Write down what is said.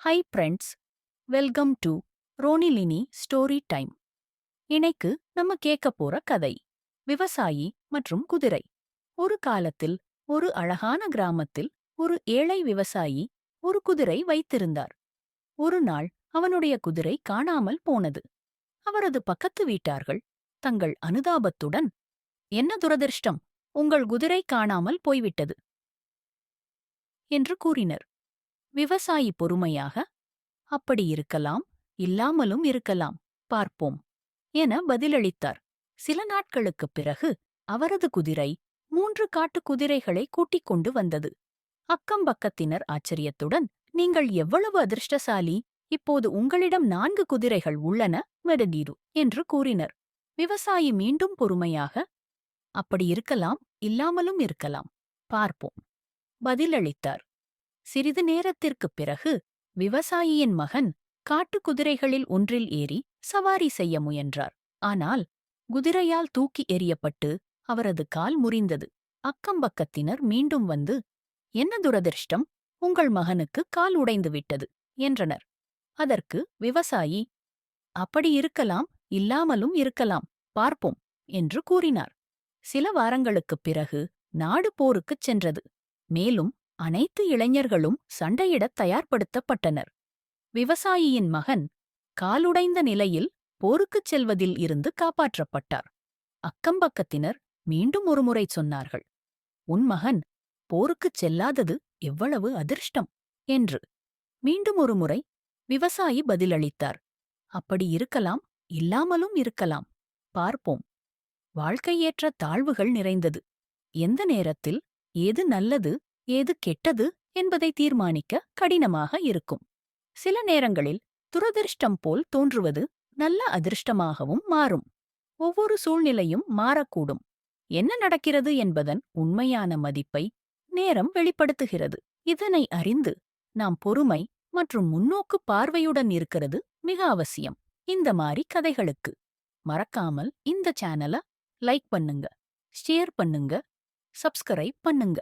High friends, welcome to ரோனிலினி story time. இன்னைக்கு நம்ம கேட்க போற கதை விவசாயி மற்றும் குதிரை. ஒரு காலத்தில் ஒரு அழகான கிராமத்தில் ஒரு ஏழை விவசாயி ஒரு குதிரை வைத்திருந்தார். ஒரு நாள் அவனுடைய குதிரை காணாமல் போனது. அவரது பக்கத்து வீட்டார்கள் தங்கள் அனுதாபத்துடன், "என்ன துரதிர்ஷ்டம், உங்கள் குதிரை காணாமல் போய்விட்டது" என்று கூறினர். விவசாயி பொறுமையாக, "அப்படி இருக்கலாம், இல்லாமலும் இருக்கலாம், பார்ப்போம்" என பதிலளித்தார். சில நாட்களுக்குப் பிறகு அவரது குதிரை 3 காட்டுக் குதிரைகளை கூட்டிக் கொண்டு வந்தது. அக்கம்பக்கத்தினர் ஆச்சரியத்துடன், "நீங்கள் எவ்வளவு அதிர்ஷ்டசாலி, இப்போது உங்களிடம் 4 குதிரைகள் உள்ளன மெடடீரு" என்று கூறினர். விவசாயி மீண்டும் பொறுமையாக, "அப்படி இருக்கலாம், இல்லாமலும் இருக்கலாம், பார்ப்போம்" பதிலளித்தார். சிறிது நேரத்திற்குப் பிறகு விவசாயியின் மகன் காட்டுக் குதிரைகளில் ஒன்றில் ஏறி சவாரி செய்ய முயன்றார். ஆனால் குதிரையால் தூக்கி எறியப்பட்டு அவரது கால் முறிந்தது. அக்கம்பக்கத்தினர் மீண்டும் வந்து, "என்ன துரதிர்ஷ்டம், உங்கள் மகனுக்கு கால் உடைந்து விட்டது" என்றனர். அதற்கு விவசாயி, "அப்படி இருக்கலாம், இல்லாமலும் இருக்கலாம், பார்ப்போம்" என்று கூறினார். சில வாரங்களுக்குப் பிறகு நாடு போருக்குச் சென்றது. மேலும் அனைத்து இளைஞர்களும் சண்டையிடத் தயார்படுத்தப்பட்டனர். விவசாயியின் மகன் காலுடைந்த நிலையில் போருக்குச் செல்வதில் இருந்து காப்பாற்றப்பட்டார். அக்கம்பக்கத்தினர் மீண்டும் ஒருமுறை சொன்னார்கள், "உன் மகன் போருக்குச் செல்லாதது எவ்வளவு அதிர்ஷ்டம்" என்று. மீண்டும் ஒருமுறை விவசாயி பதிலளித்தார், "அப்படி இருக்கலாம், இல்லாமலும் இருக்கலாம், பார்ப்போம்." வாழ்க்கை ஏற்ற தாழ்வுகள் நிறைந்தது. எந்த நேரத்தில் ஏது நல்லது, ஏது கெட்டது என்பதை தீர்மானிக்க கடினமாக இருக்கும். சில நேரங்களில் துரதிர்ஷ்டம் போல் தோன்றுவது நல்ல அதிர்ஷ்டமாகவும் மாறும். ஒவ்வொரு சூழ்நிலையும் மாறக்கூடும். என்ன நடக்கிறது என்பதன் உண்மையான மதிப்பை நேரம் வெளிப்படுத்துகிறது. இதனை அறிந்து நாம் பொறுமை மற்றும் முன்னோக்கு பார்வையுடன் இருக்கிறது மிக அவசியம். இந்த மாதிரி கதைகளுக்கு மறக்காமல் இந்த சேனலை லைக் பண்ணுங்க, ஷேர் பண்ணுங்க, சப்ஸ்கிரைப் பண்ணுங்க.